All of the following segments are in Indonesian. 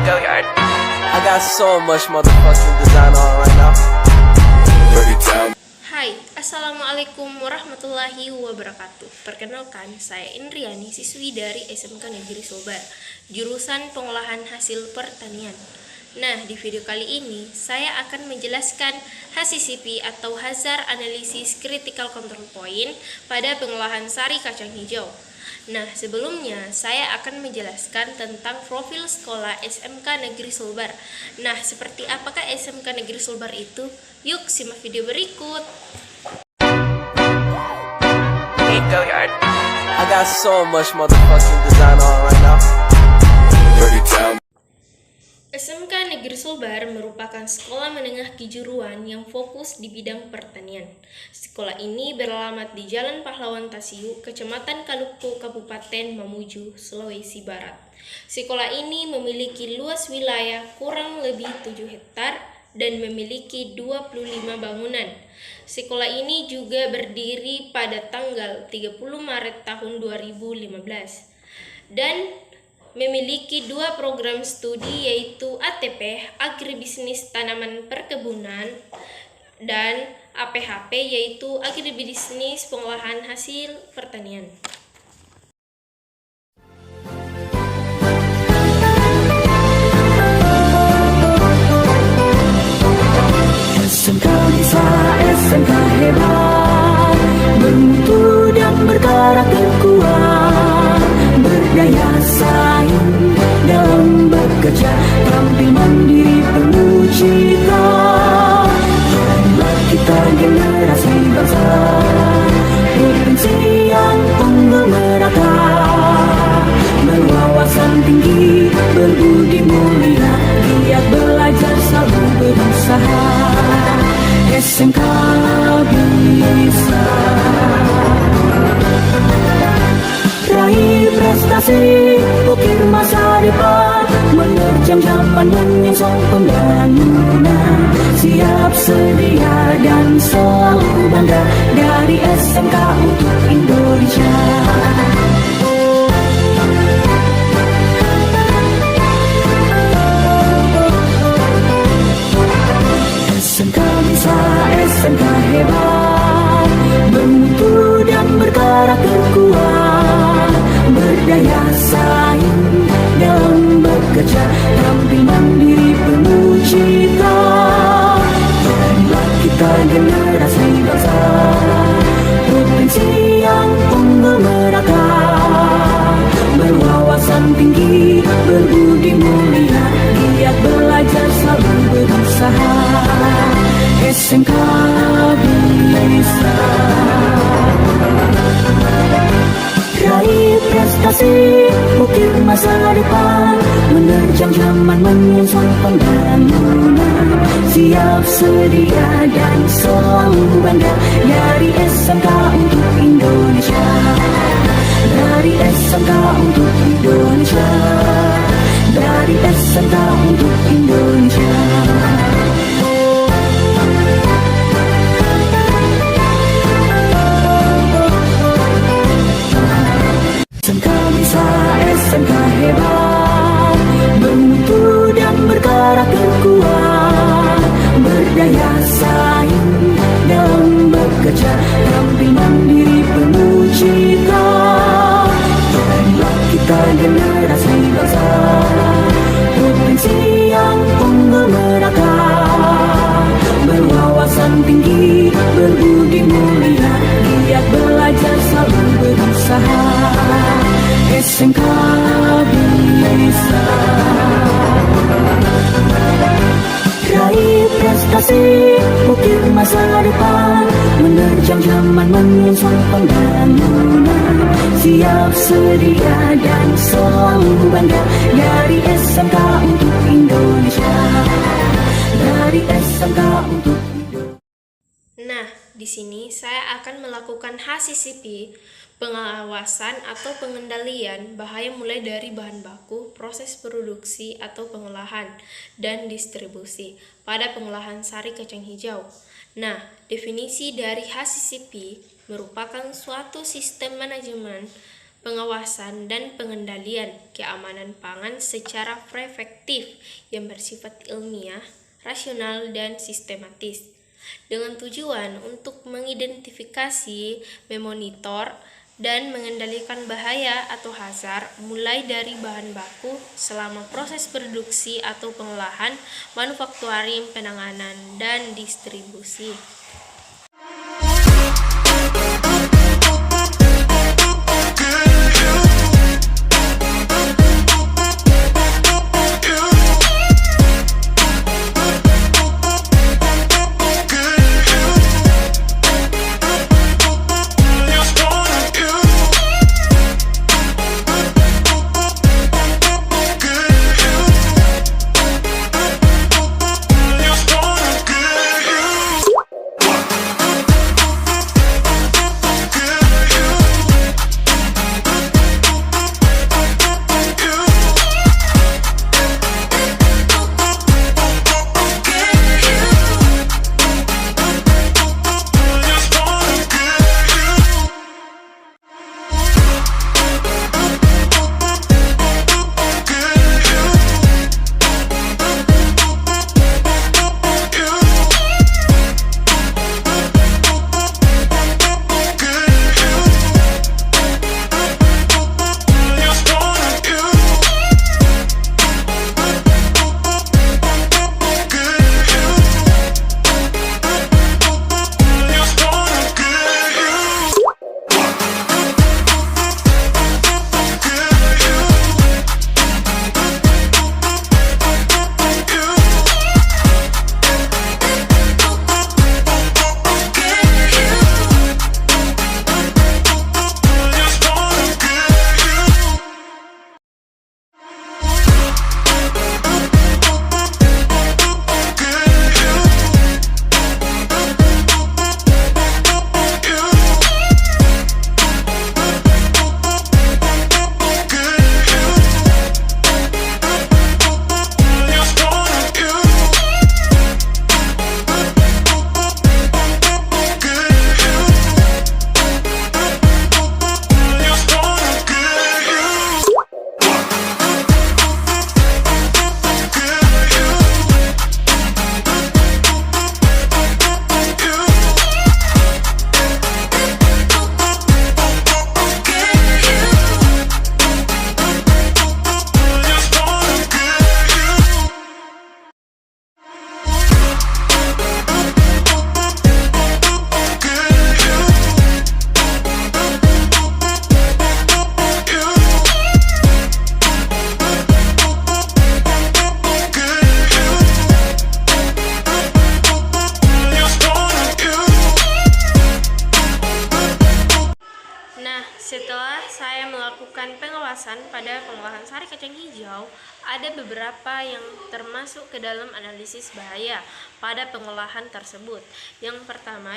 Gilliard. I got so much motherfucking design on right now. Hai, Assalamualaikum warahmatullahi wabarakatuh. Perkenalkan, saya Indriani, siswi dari SMK Negeri Sulbar, jurusan pengolahan hasil pertanian. Nah, di video kali ini saya akan menjelaskan HACCP atau Hazard Analysis Critical Control Point pada pengolahan sari kacang hijau. Nah, sebelumnya saya akan menjelaskan tentang profil sekolah SMK Negeri Sulbar. Nah, seperti apakah SMK Negeri Sulbar itu? Yuk simak video berikut. Hey Gilliard. I got so much motherfucking design on right now. SMK Negeri Sulbar merupakan sekolah menengah kejuruan yang fokus di bidang pertanian. Sekolah ini beralamat di Jalan Pahlawan Tasiu, Kecamatan Kalukko, Kabupaten Mamuju, Sulawesi Barat. Sekolah ini memiliki luas wilayah kurang lebih 7 hektar dan memiliki 25 bangunan. Sekolah ini juga berdiri pada tanggal 30 Maret tahun 2015 dan memiliki 2 program studi, yaitu ATP Agribisnis Tanaman Perkebunan dan APHP yaitu Agribisnis Pengolahan Hasil Pertanian. SMK bisa, SMK hebat, bermutu dan berkarakter kuat, berdaya saing dalam bekerja, tampil mandiri penuh cita. Jadilah kita generasi bangsa, provinsi yang unggul merata, berwawasan tinggi, berbudi mulia, giat belajar selalu berusaha. SMK bisa raih prestasi, ukir masa depan, menerjang zaman menyongsong pembangunan, siap sedia dan selalu bangga dari SMK untuk Indonesia. SMK bisa, SMK hebat, bermutu dan berkarakter kuat, berdaya saing dalam bekerja, tampil mandiri penuh cita. Jadilah kita generasi bangsa, provinsi yang unggul merata, berwawasan tinggi, berbudi mulia, giat belajar selalu berusaha. SMK bisa raih prestasi, ukir masa depan, menerjang zaman menyongsong pembangunan, siap sedia dan selalu bangga dari SMK untuk Indonesia, dari SMK untuk Indonesia, dari SMK untuk Indonesia. SMK bisa, SMK hebat, bermutu dan berkarakter kuat, berdaya saing dalam bekerja, tampil mandiri penuh cita. Jadilah kita generasi bangsa, provinsi yang unggul merata, berwawasan tinggi, berbudi mulia, giat belajar selalu berusaha. SMK bisa raih prestasi, ukir masa depan, menerjang zaman menyongsong pembangunan, siap sedia dan selalu bangga dari SMK untuk Indonesia, dari SMK untuk Indonesia. Nah, di sini saya akan melakukan HACCP, pengawasan atau pengendalian bahaya mulai dari bahan baku, proses produksi atau pengolahan, dan distribusi pada pengolahan sari kacang hijau. Nah, definisi dari HACCP merupakan suatu sistem manajemen pengawasan dan pengendalian keamanan pangan secara preventif yang bersifat ilmiah, rasional, dan sistematis, dengan tujuan untuk mengidentifikasi, memonitor, dan mengendalikan bahaya atau hazard mulai dari bahan baku selama proses produksi atau pengolahan, manufakturing, penanganan, dan distribusi. Setelah saya melakukan pengawasan pada pengolahan sari kacang hijau, ada beberapa yang termasuk ke dalam analisis bahaya pada pengolahan tersebut. Yang pertama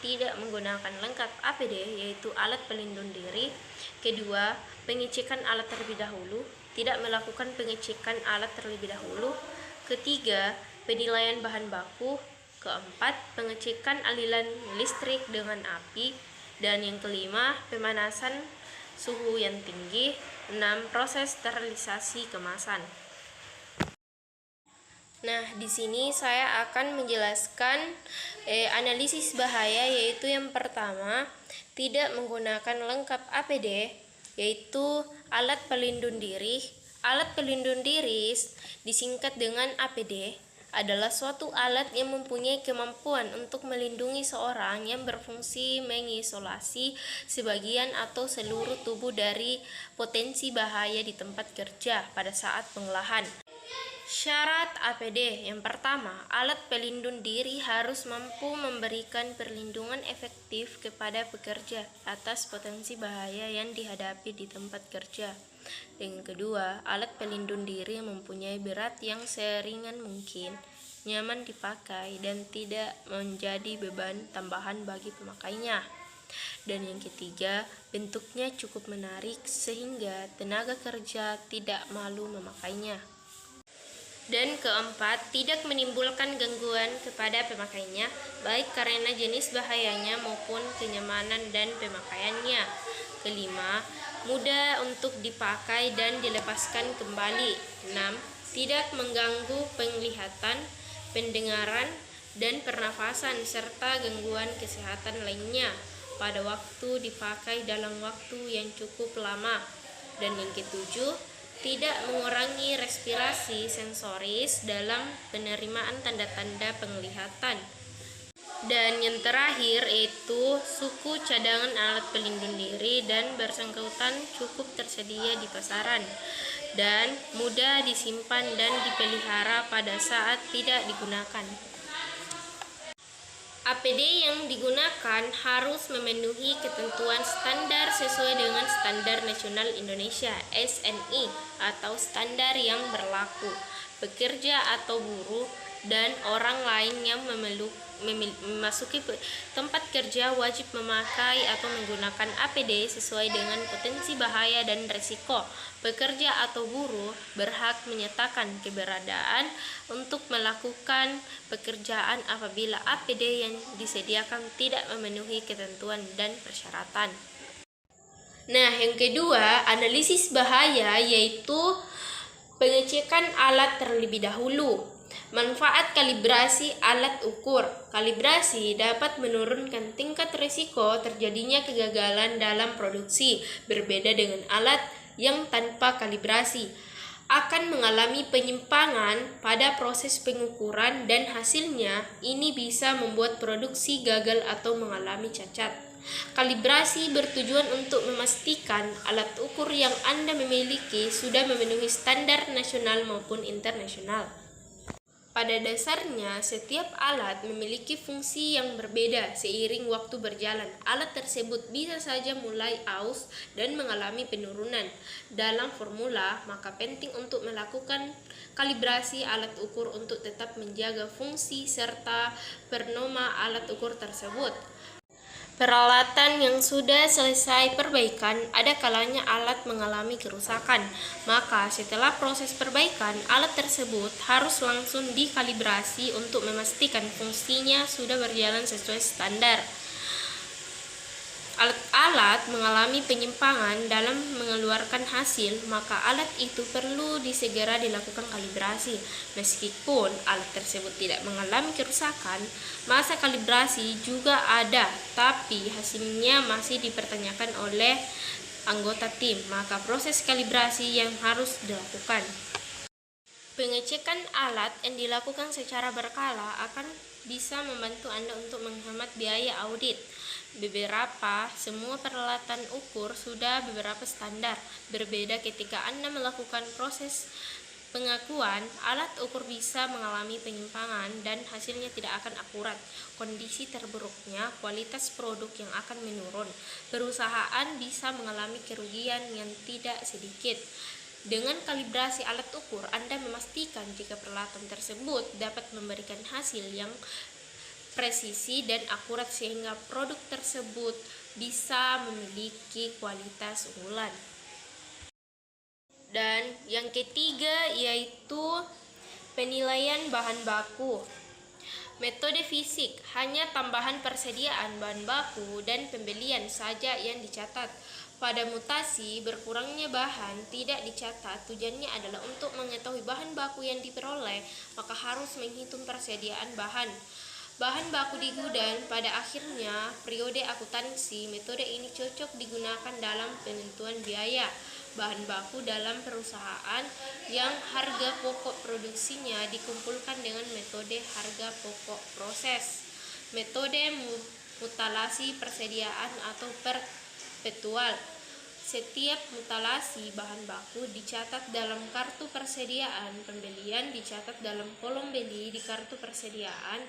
tidak menggunakan lengkap APD, yaitu alat pelindung diri. Kedua, pengecekan alat terlebih dahulu, tidak melakukan pengecekan alat terlebih dahulu. Ketiga, penilaian bahan baku. Keempat, pengecekan aliran listrik dengan api. Dan yang kelima, pemanasan suhu yang tinggi. 6. Proses sterilisasi kemasan. Nah, di sini saya akan menjelaskan analisis bahaya, yaitu yang pertama, tidak menggunakan lengkap APD, yaitu alat pelindung diri. Alat pelindung diri disingkat dengan APD adalah suatu alat yang mempunyai kemampuan untuk melindungi seorang yang berfungsi mengisolasi sebagian atau seluruh tubuh dari potensi bahaya di tempat kerja pada saat pengolahan. Syarat APD. Yang pertama, alat pelindung diri harus mampu memberikan perlindungan efektif kepada pekerja atas potensi bahaya yang dihadapi di tempat kerja. Yang kedua, alat pelindung diri mempunyai berat yang seringan mungkin, nyaman dipakai, dan tidak menjadi beban tambahan bagi pemakainya. Dan yang ketiga, bentuknya cukup menarik sehingga tenaga kerja tidak malu memakainya. Dan keempat, tidak menimbulkan gangguan kepada pemakainya, baik karena jenis bahayanya maupun kenyamanan dan pemakaiannya. Kelima, mudah untuk dipakai dan dilepaskan kembali. 6. Tidak mengganggu penglihatan, pendengaran, dan pernafasan serta gangguan kesehatan lainnya pada waktu dipakai dalam waktu yang cukup lama. Dan yang ketujuh, tidak mengurangi respirasi sensoris dalam penerimaan tanda-tanda penglihatan. Dan yang terakhir yaitu suku cadangan alat pelindung diri dan bersangkutan cukup tersedia di pasaran dan mudah disimpan dan dipelihara pada saat tidak digunakan. APD yang digunakan harus memenuhi ketentuan standar sesuai dengan Standar Nasional Indonesia (SNI) atau standar yang berlaku. Pekerja atau buruh dan orang lain yang memasuki tempat kerja wajib memakai atau menggunakan APD sesuai dengan potensi bahaya dan risiko. Pekerja atau buruh berhak menyatakan keberadaan untuk melakukan pekerjaan apabila APD yang disediakan tidak memenuhi ketentuan dan persyaratan. Nah, yang kedua, analisis bahaya yaitu pengecekan alat terlebih dahulu. Manfaat kalibrasi alat ukur. Kalibrasi dapat menurunkan tingkat risiko terjadinya kegagalan dalam produksi. Berbeda dengan alat yang tanpa kalibrasi akan mengalami penyimpangan pada proses pengukuran dan hasilnya ini bisa membuat produksi gagal atau mengalami cacat. Kalibrasi bertujuan untuk memastikan alat ukur yang Anda miliki sudah memenuhi standar nasional maupun internasional. Pada dasarnya, setiap alat memiliki fungsi yang berbeda seiring waktu berjalan. Alat tersebut bisa saja mulai aus dan mengalami penurunan dalam formula, maka penting untuk melakukan kalibrasi alat ukur untuk tetap menjaga fungsi serta performa alat ukur tersebut. Peralatan yang sudah selesai perbaikan, ada kalanya alat mengalami kerusakan. Maka setelah proses perbaikan, alat tersebut harus langsung dikalibrasi untuk memastikan fungsinya sudah berjalan sesuai standar. Alat mengalami penyimpangan dalam mengeluarkan hasil, maka alat itu perlu disegera dilakukan kalibrasi. Meskipun alat tersebut tidak mengalami kerusakan, masa kalibrasi juga ada, tapi hasilnya masih dipertanyakan oleh anggota tim, maka proses kalibrasi yang harus dilakukan. Pengecekan alat yang dilakukan secara berkala akan bisa membantu Anda untuk menghemat biaya audit. Semua peralatan ukur sudah beberapa standar. Berbeda ketika Anda melakukan proses pengakuan, alat ukur bisa mengalami penyimpangan dan hasilnya tidak akan akurat. Kondisi terburuknya, kualitas produk yang akan menurun. Perusahaan bisa mengalami kerugian yang tidak sedikit. Dengan kalibrasi alat ukur, Anda memastikan jika peralatan tersebut dapat memberikan hasil yang presisi dan akurat sehingga produk tersebut bisa memiliki kualitas unggulan. Dan yang ketiga yaitu penilaian bahan baku. Metode fisik hanya tambahan persediaan bahan baku dan pembelian saja yang dicatat. Pada mutasi, berkurangnya bahan tidak dicatat. Tujuannya adalah untuk mengetahui bahan baku yang diperoleh, maka harus menghitung persediaan bahan baku di gudang. Pada akhirnya, periode akuntansi, metode ini cocok digunakan dalam penentuan biaya bahan baku dalam perusahaan yang harga pokok produksinya dikumpulkan dengan metode harga pokok proses. Metode mutalasi persediaan atau perpetual. Setiap mutalasi bahan baku dicatat dalam kartu persediaan, pembelian dicatat dalam kolom beli di kartu persediaan,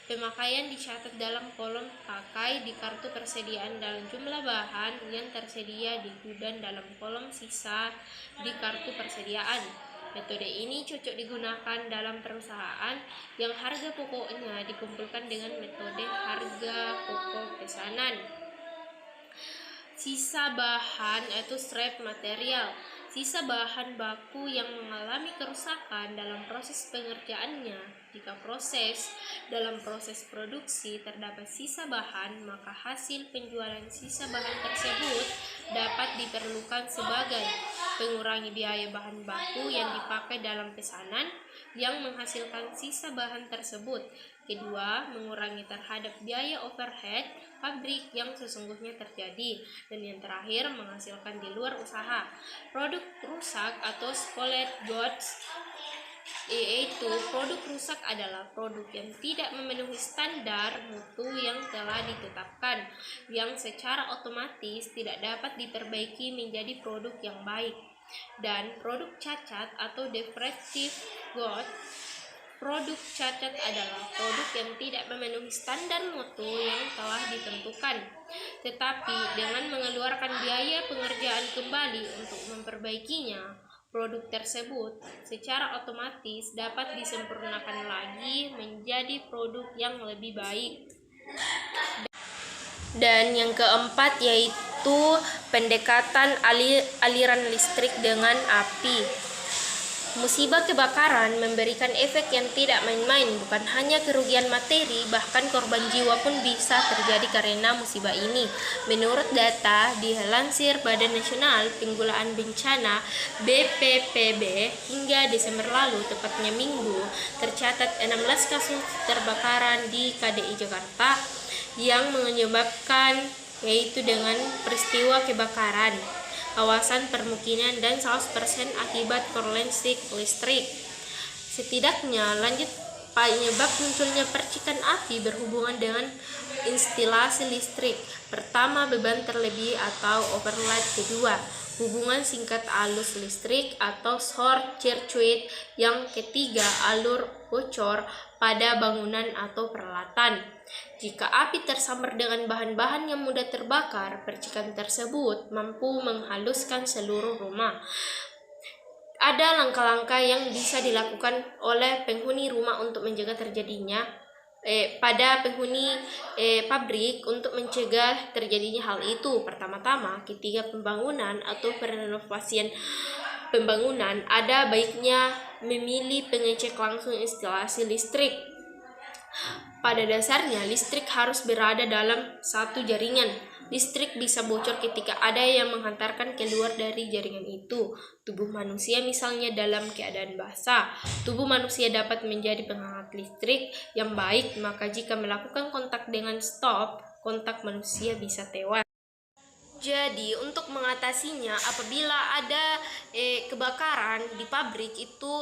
pemakaian dicatat dalam kolom pakai di kartu persediaan dalam jumlah bahan yang tersedia di gudang dalam kolom sisa di kartu persediaan. Metode ini cocok digunakan dalam perusahaan yang harga pokoknya dikumpulkan dengan metode harga pokok pesanan. Sisa bahan atau scrap material. sisa bahan baku yang mengalami kerusakan dalam proses pengerjaannya. Jika dalam proses produksi terdapat sisa bahan, maka hasil penjualan sisa bahan tersebut dapat diperlukan sebagai pengurangi biaya bahan baku yang dipakai dalam pesanan yang menghasilkan sisa bahan tersebut. Kedua, mengurangi terhadap biaya overhead pabrik yang sesungguhnya terjadi. Dan yang terakhir, menghasilkan di luar usaha. Produk rusak atau spoiled goods, yaitu produk rusak adalah produk yang tidak memenuhi standar mutu yang telah ditetapkan, yang secara otomatis tidak dapat diperbaiki menjadi produk yang baik. Dan produk cacat atau defective goods, produk cacat adalah produk yang tidak memenuhi standar mutu yang telah ditentukan, tetapi dengan mengeluarkan biaya pengerjaan kembali untuk memperbaikinya, produk tersebut secara otomatis dapat disempurnakan lagi menjadi produk yang lebih baik. Dan yang keempat yaitu pendekatan aliran listrik dengan api. Musibah kebakaran memberikan efek yang tidak main-main, bukan hanya kerugian materi, bahkan korban jiwa pun bisa terjadi karena musibah ini. Menurut data dilansir Badan Nasional Penanggulangan Bencana BPPB, hingga Desember lalu, tepatnya Minggu, tercatat 16 kasus terbakaran di KDI Jakarta yang menyebabkan, yaitu dengan peristiwa kebakaran kawasan permukiman dan 100% akibat korsleting listrik. Setidaknya lanjut penyebab munculnya percikan api berhubungan dengan instalasi listrik. Pertama, beban terlebih atau overload. Kedua, hubungan singkat arus listrik atau short circuit. Yang ketiga, alur bocor pada bangunan atau peralatan. Jika api tersambar dengan bahan-bahan yang mudah terbakar, percikan tersebut mampu menghaluskan seluruh rumah. Ada langkah-langkah yang bisa dilakukan oleh penghuni rumah untuk mencegah terjadinya pada penghuni pabrik untuk mencegah terjadinya hal itu. Pertama-tama, ketika pembangunan atau perenovasian pembangunan, ada baiknya memilih pengecek langsung instalasi listrik. Pada dasarnya, listrik harus berada dalam satu jaringan. Listrik bisa bocor ketika ada yang menghantarkan keluar dari jaringan itu. Tubuh manusia misalnya dalam keadaan basah. Tubuh manusia dapat menjadi penghangat listrik yang baik, maka jika melakukan kontak dengan stop, kontak manusia bisa tewas. Jadi untuk mengatasinya, apabila ada kebakaran di pabrik itu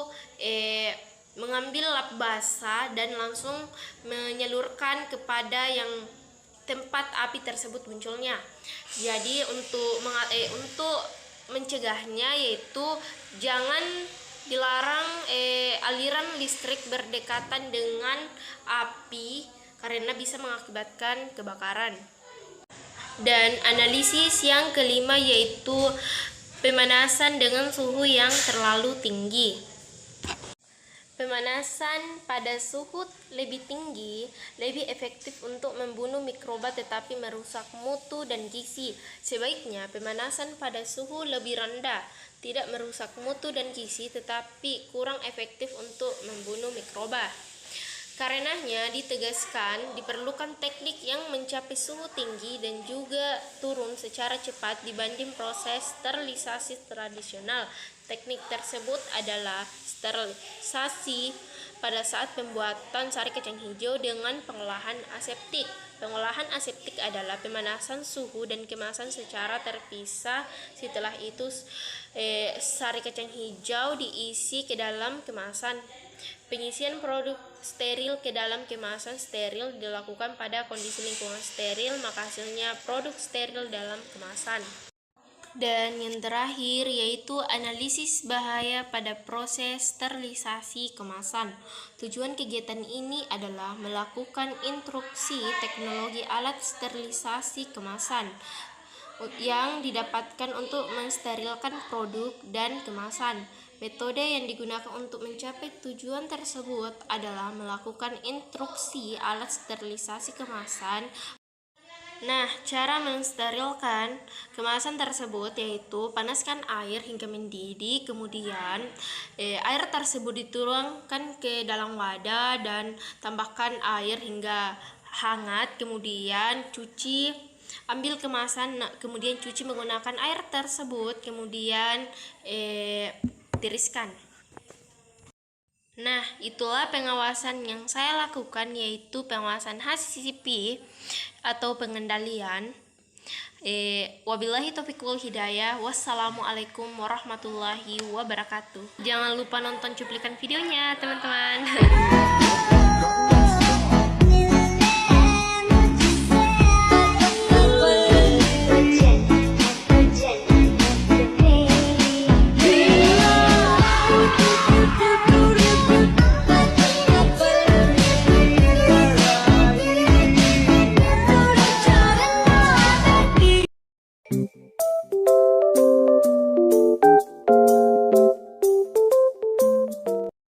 mengambil lap basah dan langsung menyalurkan kepada yang tempat api tersebut munculnya. Jadi untuk mencegahnya, yaitu jangan dilarang aliran listrik berdekatan dengan api karena bisa mengakibatkan kebakaran. Dan analisis yang kelima yaitu pemanasan dengan suhu yang terlalu tinggi. Pemanasan pada suhu lebih tinggi lebih efektif untuk membunuh mikroba tetapi merusak mutu dan gizi. Sebaiknya pemanasan pada suhu lebih rendah tidak merusak mutu dan gizi tetapi kurang efektif untuk membunuh mikroba. Karenanya ditegaskan diperlukan teknik yang mencapai suhu tinggi dan juga turun secara cepat dibanding proses sterilisasi tradisional. Teknik tersebut adalah sterilisasi pada saat pembuatan sari kacang hijau dengan pengolahan aseptik. Pengolahan aseptik adalah pemanasan suhu dan kemasan secara terpisah. Setelah itu sari kacang hijau diisi ke dalam kemasan. Pengisian produk steril ke dalam kemasan steril dilakukan pada kondisi lingkungan steril, maka hasilnya produk steril dalam kemasan. Dan yang terakhir yaitu analisis bahaya pada proses sterilisasi kemasan. Tujuan kegiatan ini adalah melakukan instruksi teknologi alat sterilisasi kemasan yang didapatkan untuk mensterilkan produk dan kemasan. Metode yang digunakan untuk mencapai tujuan tersebut adalah melakukan instruksi alat sterilisasi kemasan Nah, cara mensterilkan kemasan tersebut yaitu panaskan air hingga mendidih, kemudian air tersebut dituangkan ke dalam wadah dan tambahkan air hingga hangat, kemudian ambil kemasan, kemudian cuci menggunakan air tersebut, kemudian tiriskan. Nah, itulah pengawasan yang saya lakukan, yaitu pengawasan HACCP atau pengendalian. Wabillahi taufiq wal hidayah. Wassalamualaikum warahmatullahi wabarakatuh. Jangan lupa nonton cuplikan videonya, teman-teman.